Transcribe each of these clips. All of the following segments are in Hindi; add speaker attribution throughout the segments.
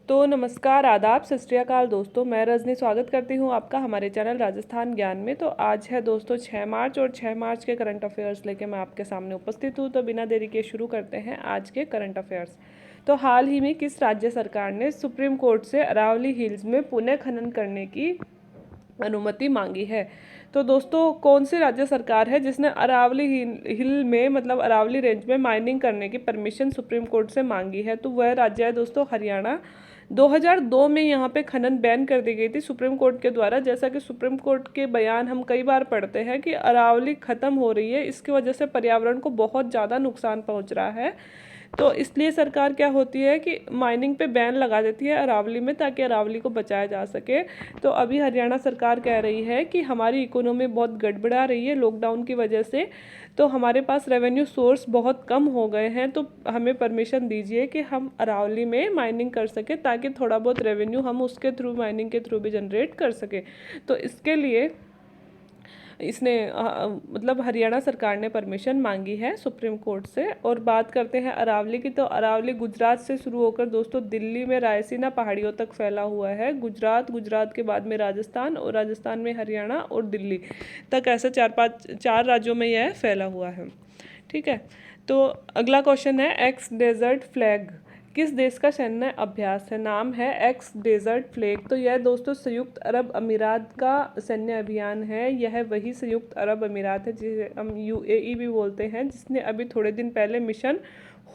Speaker 1: तो नमस्कार, आदाब, सत श्री अकाल दोस्तों। मैं रजनी स्वागत करती हूँ आपका हमारे चैनल राजस्थान ज्ञान में। तो आज है दोस्तों 6 मार्च और 6 मार्च के करंट अफेयर्स लेके मैं आपके सामने उपस्थित हूँ। तो बिना देरी के शुरू करते हैं आज के करंट अफेयर्स। तो हाल ही में किस राज्य सरकार ने सुप्रीम कोर्ट से अरावली हिल्स में पुनः खनन करने की अनुमति मांगी है? तो दोस्तों कौन सी राज्य सरकार है जिसने अरावली हिल में मतलब अरावली रेंज में माइनिंग करने की परमिशन सुप्रीम कोर्ट से मांगी है? तो वह राज्य है दोस्तों हरियाणा। 2002 में यहाँ पे खनन बैन कर दी गई थी सुप्रीम कोर्ट के द्वारा। जैसा कि सुप्रीम कोर्ट के बयान हम कई बार पढ़ते हैं कि अरावली ख़त्म हो रही है, इसकी वजह से पर्यावरण को बहुत ज़्यादा नुकसान पहुँच रहा है। तो इसलिए सरकार क्या होती है कि माइनिंग पे बैन लगा देती है अरावली में, ताकि अरावली को बचाया जा सके। तो अभी हरियाणा सरकार कह रही है कि हमारी इकोनॉमी बहुत गड़बड़ा रही है लॉकडाउन की वजह से, तो हमारे पास रेवेन्यू सोर्स बहुत कम हो गए हैं, तो हमें परमिशन दीजिए कि हम अरावली में माइनिंग कर सके, ताकि थोड़ा बहुत रेवेन्यू हम उसके थ्रू, माइनिंग के थ्रू भी जनरेट कर सके। तो इसके लिए इसने मतलब हरियाणा सरकार ने परमिशन मांगी है सुप्रीम कोर्ट से। और बात करते हैं अरावली की, तो अरावली गुजरात से शुरू होकर दोस्तों दिल्ली में रायसीना पहाड़ियों तक फैला हुआ है। गुजरात के बाद में राजस्थान, और राजस्थान में हरियाणा और दिल्ली तक, ऐसे चार राज्यों में यह फैला हुआ है। ठीक है, तो अगला क्वेश्चन है एक्स डेजर्ट फ्लैग किस देश का सैन्य अभ्यास है? नाम है एक्स डेजर्ट फ्लैग। तो यह दोस्तों संयुक्त अरब अमीरात का सैन्य अभियान है। यह वही संयुक्त अरब अमीरात है जिसे हम यूएई भी बोलते हैं, जिसने अभी थोड़े दिन पहले मिशन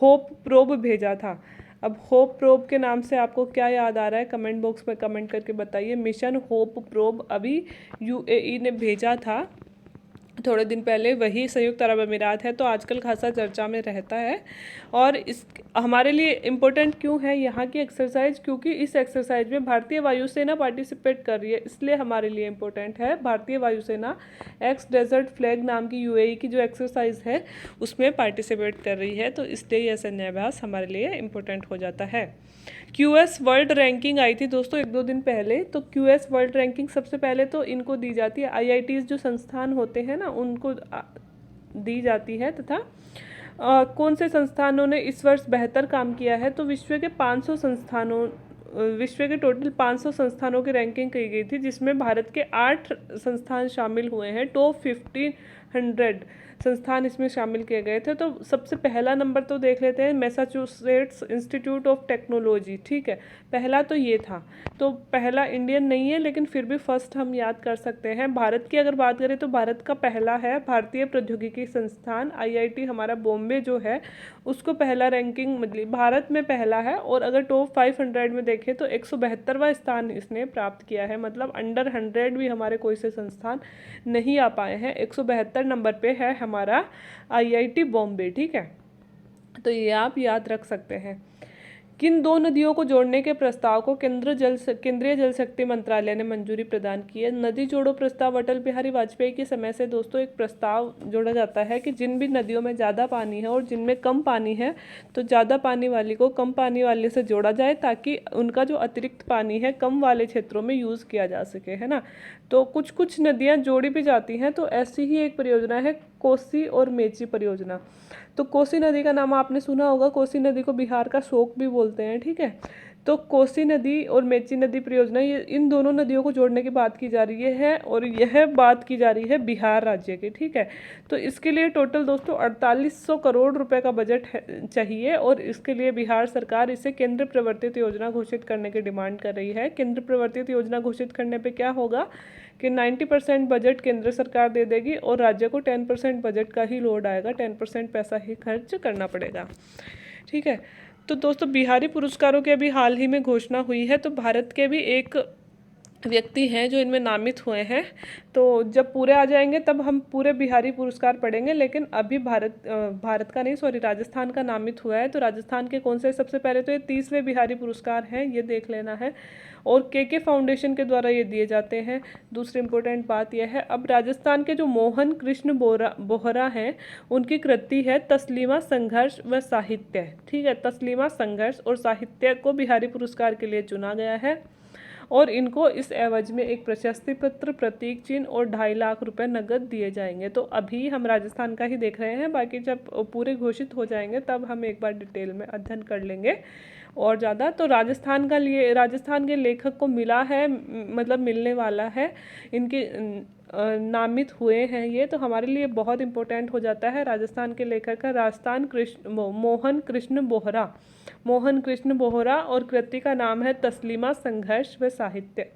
Speaker 1: होप प्रोब भेजा था। अब होप प्रोब के नाम से आपको क्या याद आ रहा है, कमेंट बॉक्स में कमेंट करके बताइए। मिशन होप प्रोब अभी यूएई ने भेजा था थोड़े दिन पहले, वही संयुक्त अरब अमीरात है। तो आजकल खासा चर्चा में रहता है। और इस हमारे लिए इम्पोर्टेंट क्यों है यहाँ की एक्सरसाइज? क्योंकि इस एक्सरसाइज में भारतीय वायुसेना पार्टिसिपेट कर रही है, इसलिए हमारे लिए इम्पोर्टेंट है। भारतीय वायुसेना एक्स डेजर्ट फ्लैग नाम की यूएई की जो एक्सरसाइज है उसमें पार्टिसिपेट कर रही है, तो इसलिए यह सैन्य अभ्यास हमारे लिए इम्पोर्टेंट हो जाता है। क्यूएस वर्ल्ड रैंकिंग आई थी दोस्तों 1-2 दिन पहले। तो क्यूएस वर्ल्ड रैंकिंग सबसे पहले तो इनको दी जाती है, आईआईटीज जो संस्थान होते हैं ना, उनको दी जाती है। तथा कौन से संस्थानों ने इस वर्ष बेहतर काम किया है? तो विश्व के टोटल 500 संस्थानों की रैंकिंग की गई थी, जिसमें भारत के 8 संस्थान शामिल हुए हैं। टॉप 1500 संस्थान इसमें शामिल किए गए थे। तो सबसे पहला नंबर तो देख लेते हैं, मैसाचुसेट्स इंस्टीट्यूट ऑफ टेक्नोलॉजी। ठीक है, पहला तो ये था। तो पहला इंडियन नहीं है, लेकिन फिर भी फर्स्ट हम याद कर सकते हैं। भारत की अगर बात करें तो भारत का पहला है भारतीय प्रौद्योगिकी संस्थान, आईआईटी हमारा बॉम्बे जो है, उसको पहला रैंकिंग मतलब भारत में पहला है। और अगर टॉप 500 में देखें तो 172वां स्थान इसने प्राप्त किया है। मतलब अंडर 100 भी हमारे कोई से संस्थान नहीं आ पाए हैं। 172 नंबर पे है हमारा आईआईटी बॉम्बे। ठीक है, तो ये आप याद रख सकते हैं। किन 2 नदियों को जोड़ने के प्रस्ताव को केंद्रीय जल शक्ति मंत्रालय ने मंजूरी प्रदान की है? नदी जोड़ो प्रस्ताव अटल बिहारी वाजपेयी के समय से दोस्तों एक प्रस्ताव जोड़ा जाता है कि जिन भी नदियों में ज़्यादा पानी है और जिनमें कम पानी है, तो ज़्यादा पानी वाली को कम पानी वाले से जोड़ा जाए, ताकि उनका जो अतिरिक्त पानी है कम वाले क्षेत्रों में यूज़ किया जा सके, है ना। तो कुछ कुछ नदियाँ जोड़ी भी जाती हैं। तो ऐसी ही एक परियोजना है कोसी और मेची परियोजना। तो कोसी नदी का नाम आपने सुना होगा, कोसी नदी को बिहार का शोक भी बोलते हैं। ठीक है, तो कोसी नदी और मेची नदी परियोजना, ये इन दोनों नदियों को जोड़ने की बात की जा रही है, और यह बात की जा रही है बिहार राज्य की। ठीक है, तो इसके लिए टोटल दोस्तों 4800 करोड़ रुपए का बजट चाहिए, और इसके लिए बिहार सरकार इसे केंद्र प्रवर्तित योजना घोषित करने की डिमांड कर रही है। केंद्र प्रवर्तित योजना घोषित करने पे क्या होगा कि 90% बजट केंद्र सरकार दे देगी, और राज्य को 10% बजट का ही लोड आएगा, 10% पैसा ही खर्च करना पड़ेगा। ठीक है, तो दोस्तों बिहारी पुरस्कारों की अभी हाल ही में घोषणा हुई है। तो भारत के भी एक व्यक्ति हैं जो इनमें नामित हुए हैं। तो जब पूरे आ जाएंगे तब हम पूरे बिहारी पुरस्कार पढ़ेंगे, लेकिन अभी भारत का नहीं, सॉरी, राजस्थान का नामित हुआ है। तो राजस्थान के कौन से? सबसे पहले तो ये 30वें बिहारी पुरस्कार हैं, ये देख लेना है, और के फाउंडेशन के द्वारा ये दिए जाते हैं। दूसरी इंपॉर्टेंट बात यह है, अब राजस्थान के जो मोहन कृष्ण बोहरा हैं, उनकी कृति है तस्लीमा संघर्ष व साहित्य। ठीक है, तस्लीमा संघर्ष और साहित्य को बिहारी पुरस्कार के लिए चुना गया है, और इनको इस एवज में एक प्रशस्ति पत्र, प्रतीक चिन्ह और 2.5 लाख रुपए नगद दिए जाएंगे। तो अभी हम राजस्थान का ही देख रहे हैं, बाकी जब पूरे घोषित हो जाएंगे तब हम एक बार डिटेल में अध्ययन कर लेंगे और ज़्यादा। तो राजस्थान के लेखक को मिला है, मतलब मिलने वाला है, इनके नामित हुए हैं ये, तो हमारे लिए बहुत इम्पोर्टेंट हो जाता है। राजस्थान के लेखक है मोहन कृष्ण बोहरा, और कृति का नाम है तस्लीमा संघर्ष व साहित्य।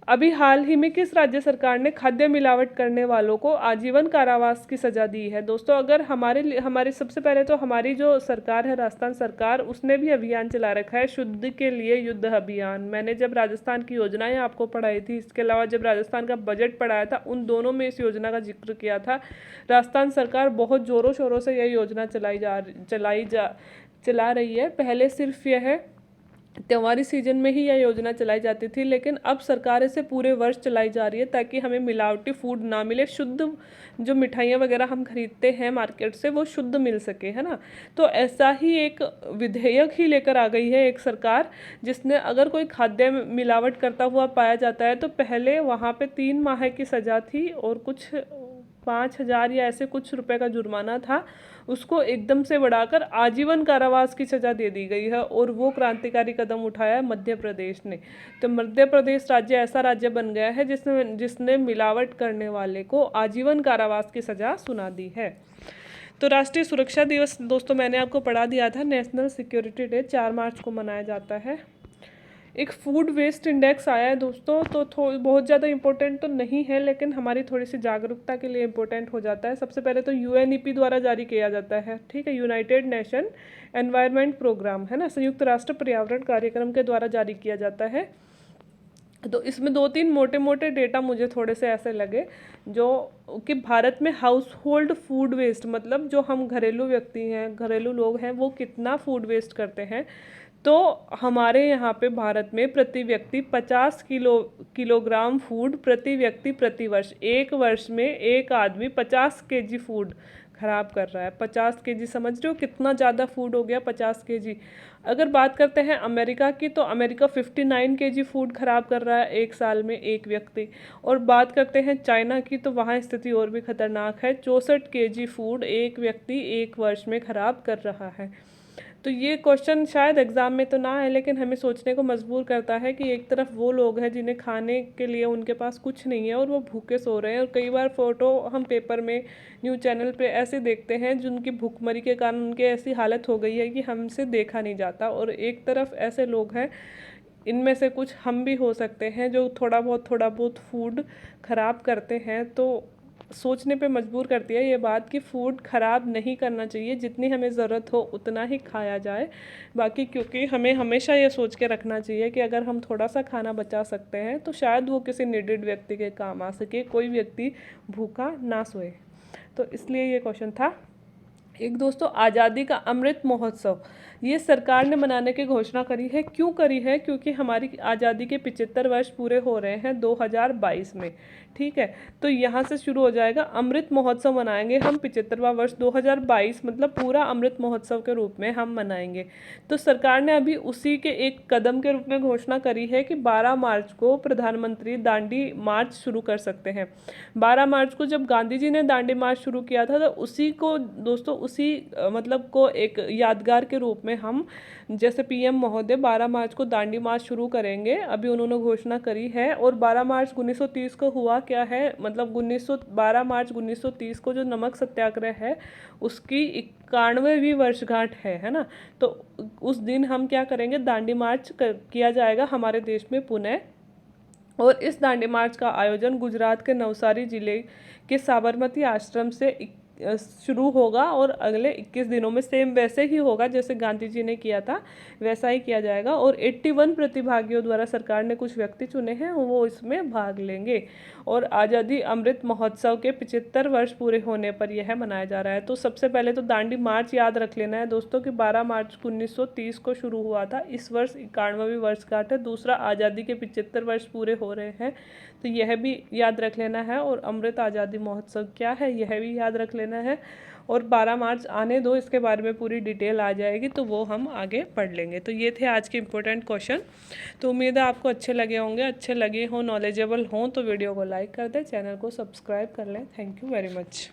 Speaker 1: अभी हाल ही में किस राज्य सरकार ने खाद्य मिलावट करने वालों को आजीवन कारावास की सजा दी है? दोस्तों, अगर हमारे सबसे पहले तो हमारी जो सरकार है, राजस्थान सरकार, उसने भी अभियान चला रखा है, शुद्ध के लिए युद्ध अभियान। मैंने जब राजस्थान की योजनाएं आपको पढ़ाई थी, इसके अलावा जब राजस्थान का बजट पढ़ाया था, उन दोनों में इस योजना का जिक्र किया था। राजस्थान सरकार बहुत जोरों शोरों से यह योजना चला रही है। पहले सिर्फ यह त्योहारी सीजन में ही यह योजना चलाई जाती थी, लेकिन अब सरकार इसे पूरे वर्ष चलाई जा रही है, ताकि हमें मिलावटी फूड ना मिले, शुद्ध जो मिठाइयाँ वगैरह हम खरीदते हैं मार्केट से, वो शुद्ध मिल सके, है ना। तो ऐसा ही एक विधेयक ही लेकर आ गई है एक सरकार, जिसने अगर कोई खाद्य मिलावट करता हुआ पाया जाता है तो पहले वहाँ पे 3 माह की सज़ा थी और कुछ 5,000 या ऐसे कुछ रुपए का जुर्माना था, उसको एकदम से बढ़ाकर आजीवन कारावास की सजा दे दी गई है। और वो क्रांतिकारी कदम उठाया है मध्य प्रदेश ने। तो मध्य प्रदेश राज्य ऐसा राज्य बन गया है जिसने मिलावट करने वाले को आजीवन कारावास की सजा सुना दी है। तो राष्ट्रीय सुरक्षा दिवस दोस्तों मैंने आपको पढ़ा दिया था, नेशनल सिक्योरिटी डे 4 मार्च को मनाया जाता है। एक फूड वेस्ट इंडेक्स आया है दोस्तों, तो बहुत ज़्यादा इम्पोर्टेंट तो नहीं है, लेकिन हमारी थोड़ी सी जागरूकता के लिए इम्पोर्टेंट हो जाता है। सबसे पहले तो UNEP द्वारा जारी किया जाता है, ठीक है, यूनाइटेड नेशन एनवायरनमेंट प्रोग्राम, है ना, संयुक्त राष्ट्र पर्यावरण कार्यक्रम के द्वारा जारी किया जाता है। तो इसमें 2-3 मोटे मोटे डेटा मुझे थोड़े से ऐसे लगे, जो कि भारत में हाउस होल्ड फूड वेस्ट, मतलब जो हम घरेलू व्यक्ति हैं, घरेलू लोग हैं, वो कितना फूड वेस्ट करते हैं। तो हमारे यहाँ पे भारत में प्रति व्यक्ति 50 किलोग्राम फूड प्रति व्यक्ति प्रति वर्ष, एक वर्ष में एक आदमी 50 kg फूड खराब कर रहा है। 50 kg, समझ रहे हो कितना ज़्यादा फूड हो गया 50 kg। अगर बात करते हैं अमेरिका की, तो अमेरिका 59 kg फूड खराब कर रहा है एक साल में एक व्यक्ति। और बात करते हैं चाइना की, तो वहाँ स्थिति और भी खतरनाक है, 64 kg फूड एक व्यक्ति एक वर्ष में खराब कर रहा है। तो ये क्वेश्चन शायद एग्ज़ाम में तो ना है, लेकिन हमें सोचने को मजबूर करता है कि एक तरफ वो लोग हैं जिन्हें खाने के लिए उनके पास कुछ नहीं है और वो भूखे सो रहे हैं, और कई बार फ़ोटो हम पेपर में, न्यूज़ चैनल पे ऐसे देखते हैं जिनकी भूखमरी के कारण उनकी ऐसी हालत हो गई है कि हमसे देखा नहीं जाता। और एक तरफ ऐसे लोग हैं, इनमें से कुछ हम भी हो सकते हैं, जो थोड़ा बहुत फूड ख़राब करते हैं। तो सोचने पे मजबूर करती है ये बात कि फ़ूड ख़राब नहीं करना चाहिए, जितनी हमें ज़रूरत हो उतना ही खाया जाए। बाकी क्योंकि हमें हमेशा ये सोच के रखना चाहिए कि अगर हम थोड़ा सा खाना बचा सकते हैं तो शायद वो किसी नीडेड व्यक्ति के काम आ सके, कोई व्यक्ति भूखा ना सोए। तो इसलिए ये क्वेश्चन था। एक दोस्तों, आज़ादी का अमृत महोत्सव ये सरकार ने मनाने की घोषणा करी है। क्यों करी है? क्योंकि हमारी आज़ादी के 75 वर्ष पूरे हो रहे हैं 2022 में, ठीक है। तो यहाँ से शुरू हो जाएगा, अमृत महोत्सव मनाएंगे हम 75वां वर्ष 2022, मतलब पूरा अमृत महोत्सव के रूप में हम मनाएंगे। तो सरकार ने अभी उसी के एक कदम के रूप में घोषणा करी है कि 12 मार्च को प्रधानमंत्री दांडी मार्च शुरू कर सकते हैं। 12 मार्च को जब गांधी जी ने दांडी मार्च शुरू किया था, तो उसी को दोस्तों, मतलब को एक यादगार के रूप में हम, जैसे PM महोदय 12 मार्च को दांडी मार्च शुरू करेंगे, अभी उन्होंने घोषणा करी है। और 12 मार्च 1930 को हुआ क्या है, मतलब 12 मार्च 1930 को जो नमक सत्याग्रह है उसकी 91वीं वर्षगांठ है ना। तो उस दिन हम क्या करेंगे, दांडी मार्च किया जाएगा हमारे देश में पुनः। और इस दांडी मार्च का आयोजन गुजरात के नवसारी जिले के साबरमती आश्रम से शुरू होगा, और अगले 21 दिनों में सेम वैसे ही होगा जैसे गांधी जी ने किया था, वैसा ही किया जाएगा। और 81 प्रतिभागियों द्वारा सरकार ने कुछ व्यक्ति चुने हैं, वो इसमें भाग लेंगे। और आज़ादी अमृत महोत्सव के 75 वर्ष पूरे होने पर यह मनाया जा रहा है। तो सबसे पहले तो दांडी मार्च याद रख लेना है दोस्तों कि 12 मार्च 1930 को शुरू हुआ था, इस वर्ष 91वीं वर्षगांठ है। दूसरा, आज़ादी के 75 वर्ष पूरे हो रहे हैं, तो यह भी याद रख लेना है। और अमृत आज़ादी महोत्सव क्या है यह भी याद रख लेना है। और 12 मार्च आने दो, इसके बारे में पूरी डिटेल आ जाएगी, तो वो हम आगे पढ़ लेंगे। तो ये थे आज के इम्पोर्टेंट क्वेश्चन। तो उम्मीद है आपको अच्छे लगे होंगे, अच्छे लगे हों, नॉलेजेबल हों, तो वीडियो को लाइक कर दें, चैनल को सब्सक्राइब कर लें। Thank you very much.